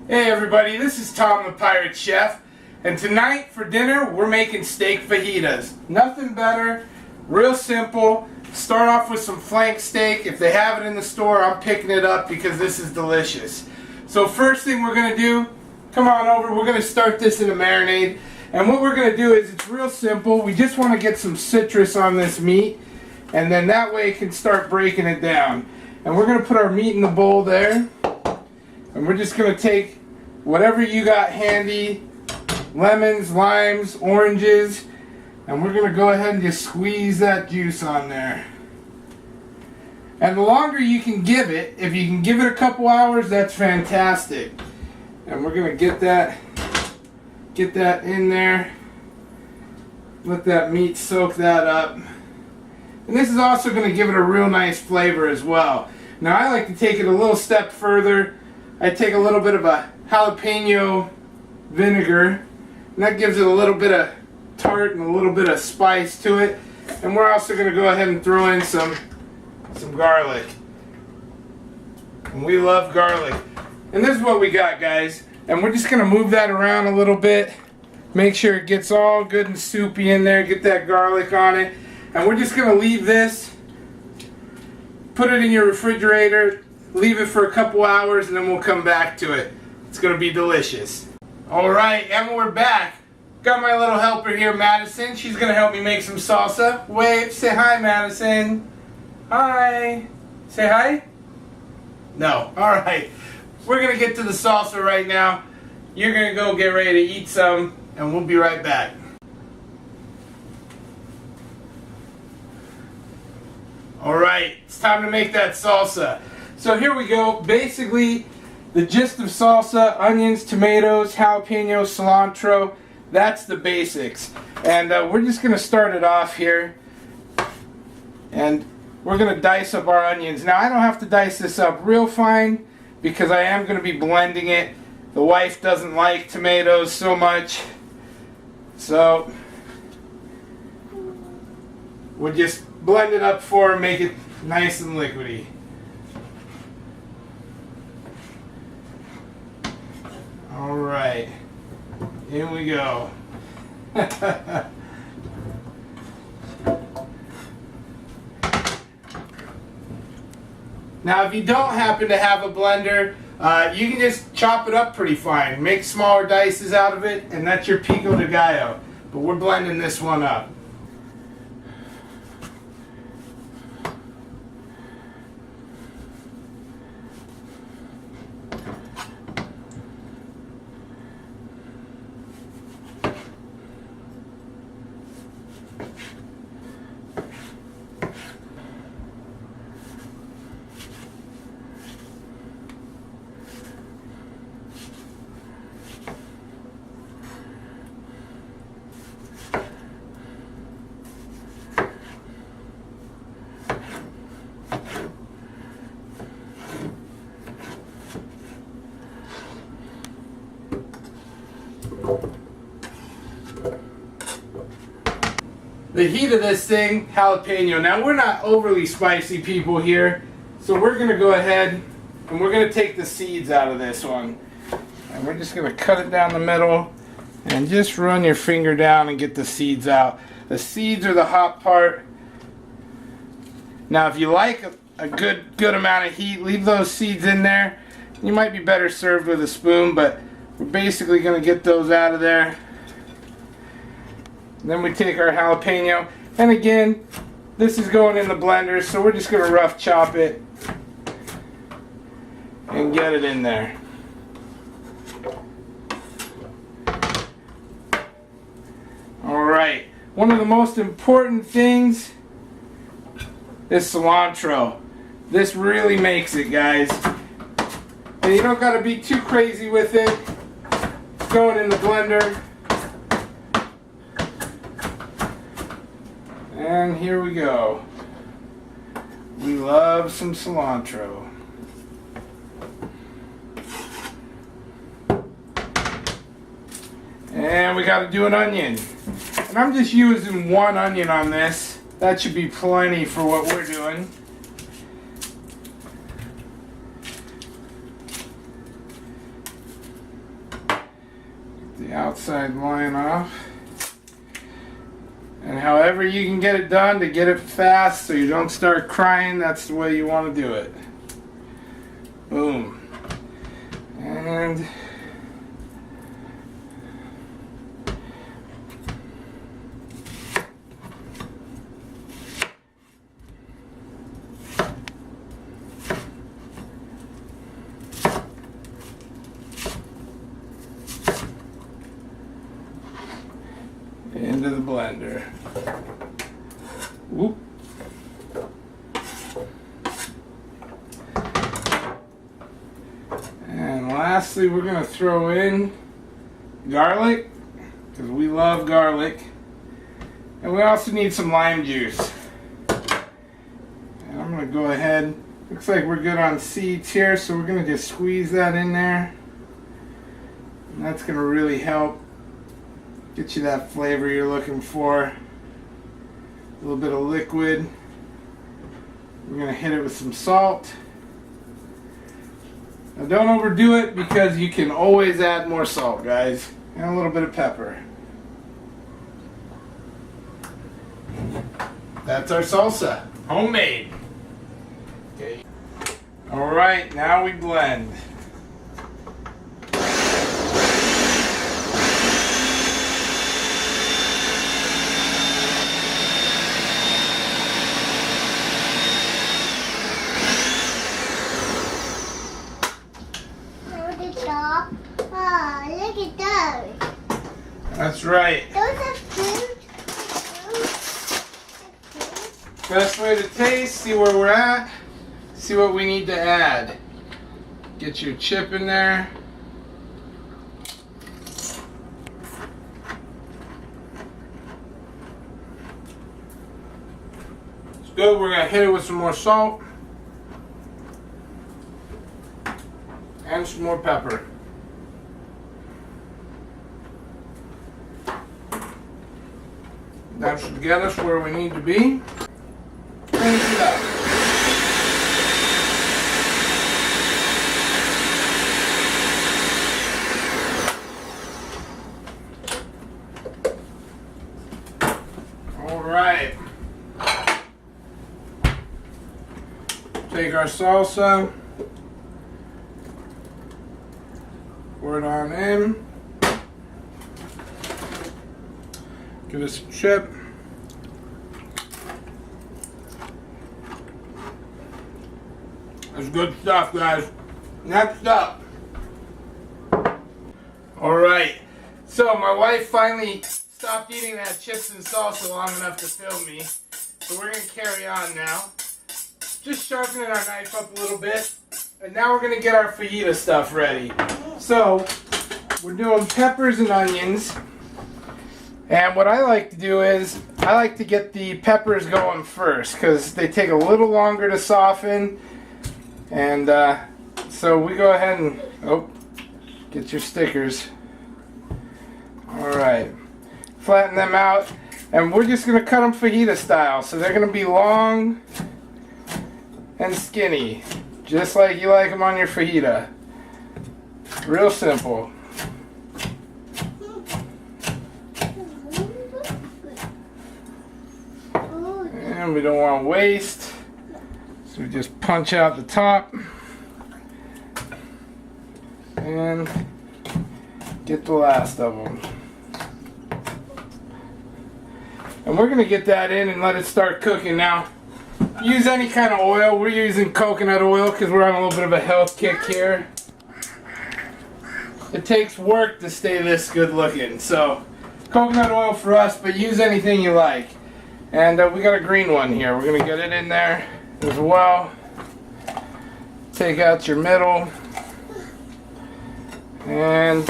Hey everybody, this is Tom the Pirate Chef, and tonight for dinner we're making steak fajitas. Nothing better, real simple. Start off with some flank steak. If they have it in the store, I'm picking it up because this is delicious. So first thing we're going to do, come on over, we're going to start this in a marinade. And what we're going to do is, it's real simple. We just want to get some citrus on this meat, and then that way it can start breaking it down. And we're going to put our meat in the bowl there. And we're just going to take whatever you got handy, lemons, limes, oranges, and we're going to go ahead and just squeeze that juice on there. And the longer you can give it, if you can give it a couple hours, that's fantastic. And we're going to get that in there. Let that meat soak that up. And this is also going to give it a real nice flavor as well. Now I like to take it a little step further. I take a little bit of a jalapeno vinegar, and that gives it a little bit of tart and a little bit of spice to it. And we're also going to go ahead and throw in some garlic. And we love garlic. And this is what we got, guys. And we're just going to move that around a little bit. Make sure it gets all good and soupy in there. Get that garlic on it. And we're just going to leave this. Put it in your refrigerator. Leave it for a couple hours, and then we'll come back to it. It's going to be delicious. Alright, and we're back. Got my little helper here, Madison. She's going to help me make some salsa. Wave, say hi, Madison. Hi. Say hi? No. Alright. We're going to get to the salsa right now. You're going to go get ready to eat some, and we'll be right back. Alright, it's time to make that salsa. So here we go. Basically, the gist of salsa: onions, tomatoes, jalapenos, cilantro. That's the basics. And we're just going to start it off here. And we're going to dice up our onions. Now, I don't have to dice this up real fine because I am going to be blending it. The wife doesn't like tomatoes so much. So we'll just blend it up for her, make it nice and liquidy. Alright, here we go. Now, if you don't happen to have a blender, you can just chop it up pretty fine. Make smaller dices out of it, and that's your pico de gallo. But we're blending this one up. The heat of this thing, jalapeno. Now, we're not overly spicy people here, so we're going to go ahead and we're going to take the seeds out of this one. And we're just going to cut it down the middle and just run your finger down and get the seeds out. The seeds are the hot part. Now, if you like a good amount of heat, leave those seeds in there. You might be better served with a spoon, but we're basically going to get those out of there. Then we take our jalapeno, and again, this is going in the blender, so we're just going to rough chop it and get it in there. Alright, one of the most important things is cilantro. This really makes it, guys. And you don't got to be too crazy with it. It's going in the blender. And here we go. We love some cilantro. And we got to do an onion. And I'm just using one onion on this. That should be plenty for what we're doing. the outside line off. And however you can get it done to get it fast so you don't start crying, that's the way you want to do it. Boom. And into the blender. Whoop. And lastly, we're going to throw in garlic, because we love garlic. And we also need some lime juice. And I'm going to go ahead. Looks like we're good on seeds here, so we're going to just squeeze that in there. And that's going to really help get you that flavor you're looking for. A little bit of liquid. We're going to hit it with some salt. Now don't overdo it because you can always add more salt, guys. And a little bit of pepper. That's our salsa. Homemade. Okay. Alright, now we blend. Look at those. That's right. Those are fruit. Best way to taste, see where we're at, see what we need to add. Get your chip in there. It's good. We're going to hit it with some more salt and some more pepper. That should get us where we need to be. Finish it up. All right. Take our salsa, pour it on in. Give it some chip. That's good stuff, guys. Next up. Alright. So my wife finally stopped eating that chips and salsa long enough to film me. So we're going to carry on now. Just sharpening our knife up a little bit. And now we're going to get our fajita stuff ready. So we're doing peppers and onions. And what I like to do is, I like to get the peppers going first because they take a little longer to soften. And so we go ahead and, get your stickers. Alright, flatten them out. And we're just going to cut them fajita style. So they're going to be long and skinny. Just like you like them on your fajita. Real simple. And we don't want to waste, so we just punch out the top and get the last of them. And we're going to get that in and let it start cooking. Now, use any kind of oil. We're using coconut oil because we're on a little bit of a health kick here. It takes work to stay this good looking, so coconut oil for us, but use anything you like. And we got a green one here. We're going to get it in there as well. Take out your middle. And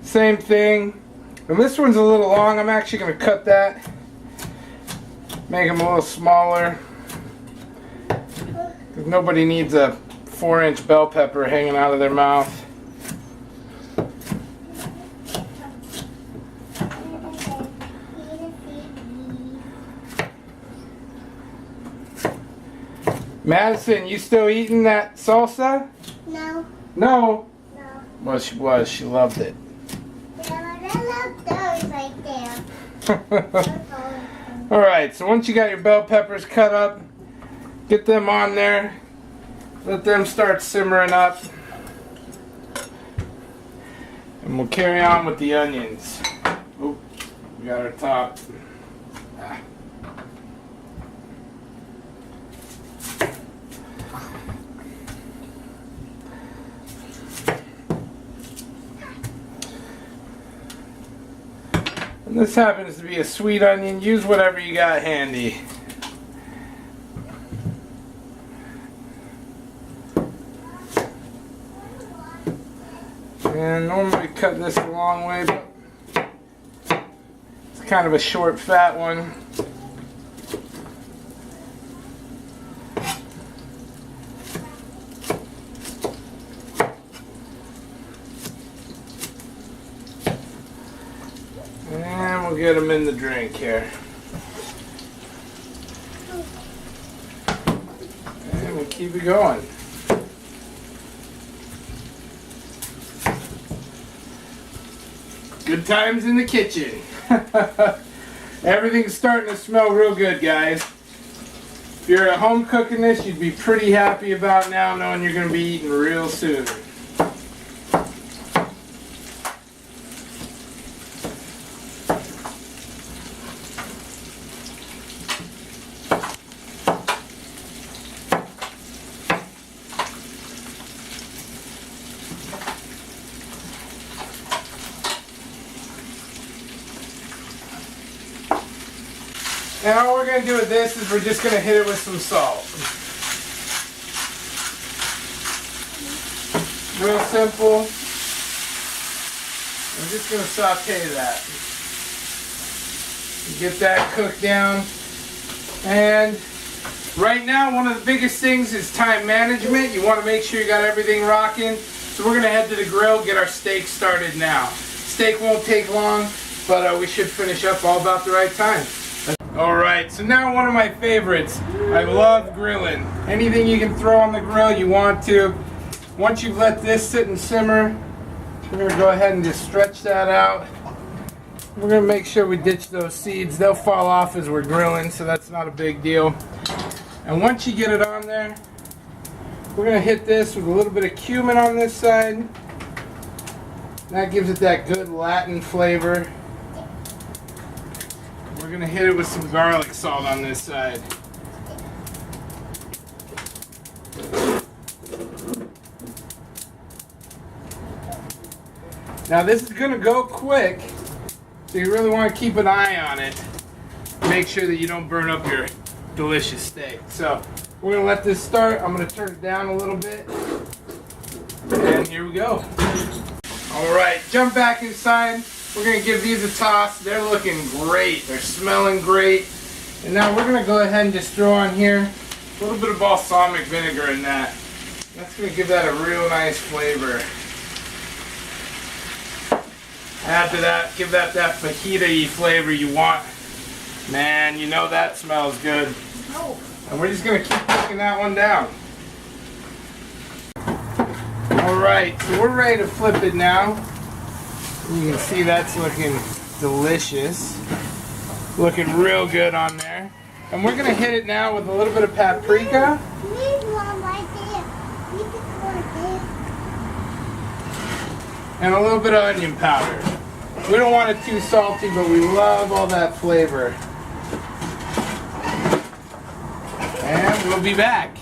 same thing. And this one's a little long. I'm actually going to cut that. Make them a little smaller. Because nobody needs a 4-inch bell pepper hanging out of their mouth. Madison, you still eating that salsa? No. No? No. Well, she was. She loved it. Yeah, Alright, so once you got your bell peppers cut up, get them on there. Let them start simmering up. And we'll carry on with the onions. Oh, we got our top. Ah. And this happens to be a sweet onion. Use whatever you got handy. And normally cut this a long way, but it's kind of a short, fat one. And we'll get them in the drink here. And we'll keep it going. Good times in the kitchen. Everything's starting to smell real good, guys. If you're at home cooking this, you'd be pretty happy about now knowing you're going to be eating real soon. And all we're going to do with this is we're just going to hit it with some salt. Real simple. I'm just going to saute that. Get that cooked down. And right now, one of the biggest things is time management. You want to make sure you got everything rocking. So we're going to head to the grill, get our steak started now. Steak won't take long, but we should finish up all about the right time. Alright, so now one of my favorites. I love grilling. Anything you can throw on the grill you want to. Once you've let this sit and simmer, we're going to go ahead and just stretch that out. We're going to make sure we ditch those seeds. They'll fall off as we're grilling, so that's not a big deal. And once you get it on there, we're going to hit this with a little bit of cumin on this side. That gives it that good Latin flavor. We're going to hit it with some garlic salt on this side. Now this is going to go quick, so you really want to keep an eye on it. Make sure that you don't burn up your delicious steak. So we're going to let this start. I'm going to turn it down a little bit. And here we go. Alright, jump back inside. We're going to give these a toss. They're looking great. They're smelling great. And now we're going to go ahead and just throw on here a little bit of balsamic vinegar in that. That's going to give that a real nice flavor. After that, give that fajita-y flavor you want. Man, you know that smells good. And we're just going to keep cooking that one down. Alright, so we're ready to flip it now. You can see that's looking delicious. Looking real good on there. And we're going to hit it now with a little bit of paprika. And a little bit of onion powder. We don't want it too salty, but we love all that flavor. And we'll be back.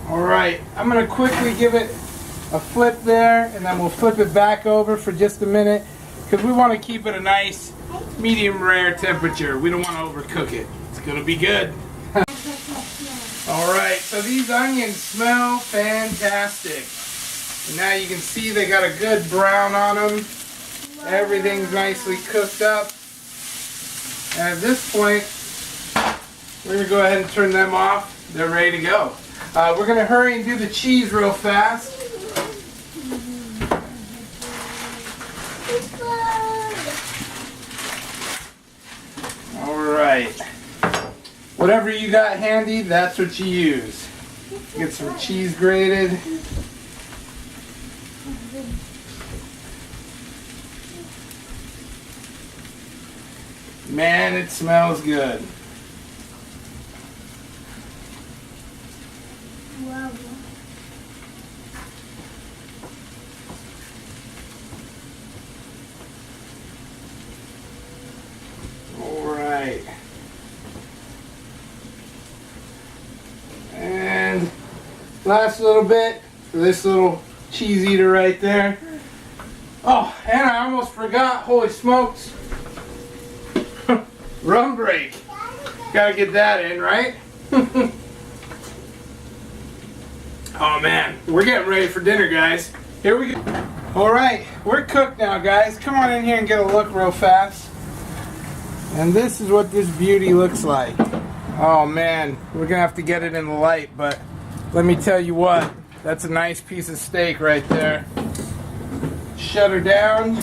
Alright, I'm going to quickly give it a flip there, and then we'll flip it back over for just a minute because we want to keep it a nice medium rare temperature. We don't want to overcook it. It's going to be good. Alright, so these onions smell fantastic. And now you can see they got a good brown on them. Everything's nicely cooked up. And at this point, we're going to go ahead and turn them off. They're ready to go. We're going to hurry and do the cheese real fast. Alright. Whatever you got handy, that's what you use. Get some cheese grated. Man, it smells good. Wow. Alright. And last little bit for this little cheese eater right there. Oh, and I almost forgot, holy smokes. Rum break. Gotta get that in, right? Oh man, we're getting ready for dinner, guys. Here we go. Alright, we're cooked now, guys. Come on in here and get a look real fast. And this is what this beauty looks like. Oh man, we're gonna have to get it in the light, but let me tell you what, that's a nice piece of steak right there. Shut her down.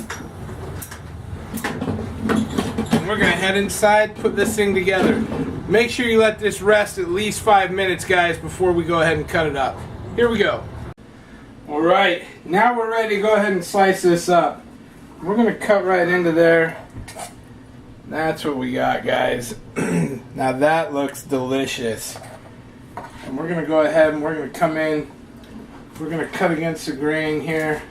And we're gonna head inside, put this thing together. Make sure you let this rest at least 5 minutes, guys, before we go ahead and cut it up. Here we go. Alright, now we're ready to go ahead and slice this up. We're gonna cut right into there. That's what we got, guys. Now that looks delicious. And we're gonna go ahead and we're gonna come in. We're gonna cut against the grain here.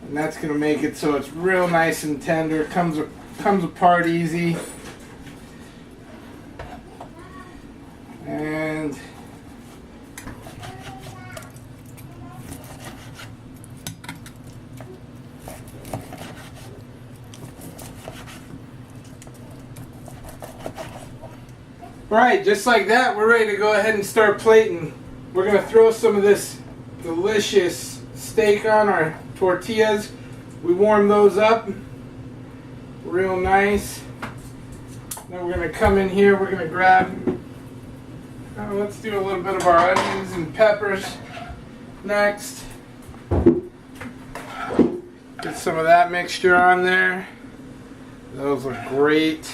And that's gonna make it so it's real nice and tender. Comes apart easy. And right, just like that, we're ready to go ahead and start plating. We're going to throw some of this delicious steak on our tortillas. We warm those up real nice. Then we're going to come in here, we're going to grab, let's do a little bit of our onions and peppers next. Get some of that mixture on there. Those look great.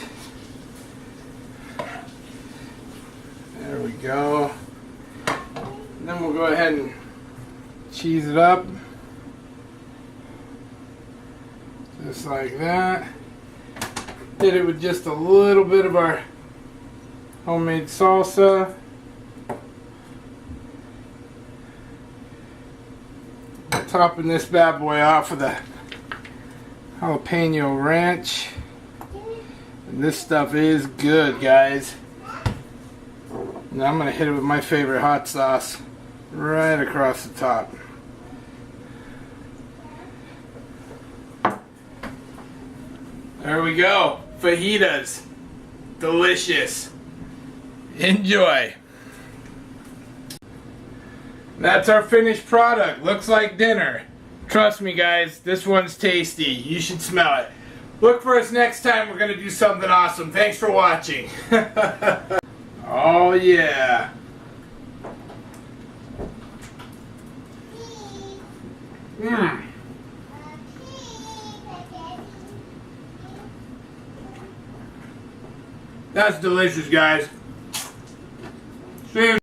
There we go. And then we'll go ahead and cheese it up. Just like that. Hit it with just a little bit of our homemade salsa. Topping this bad boy off with a jalapeno ranch. And this stuff is good, guys. Now I'm going to hit it with my favorite hot sauce right across the top. There we go. Fajitas. Delicious. Enjoy. That's our finished product. Looks like dinner. Trust me, guys, this one's tasty. You should smell it. Look for us next time. We're going to do something awesome. Thanks for watching. Oh yeah. Mmm. That's delicious, guys. See you.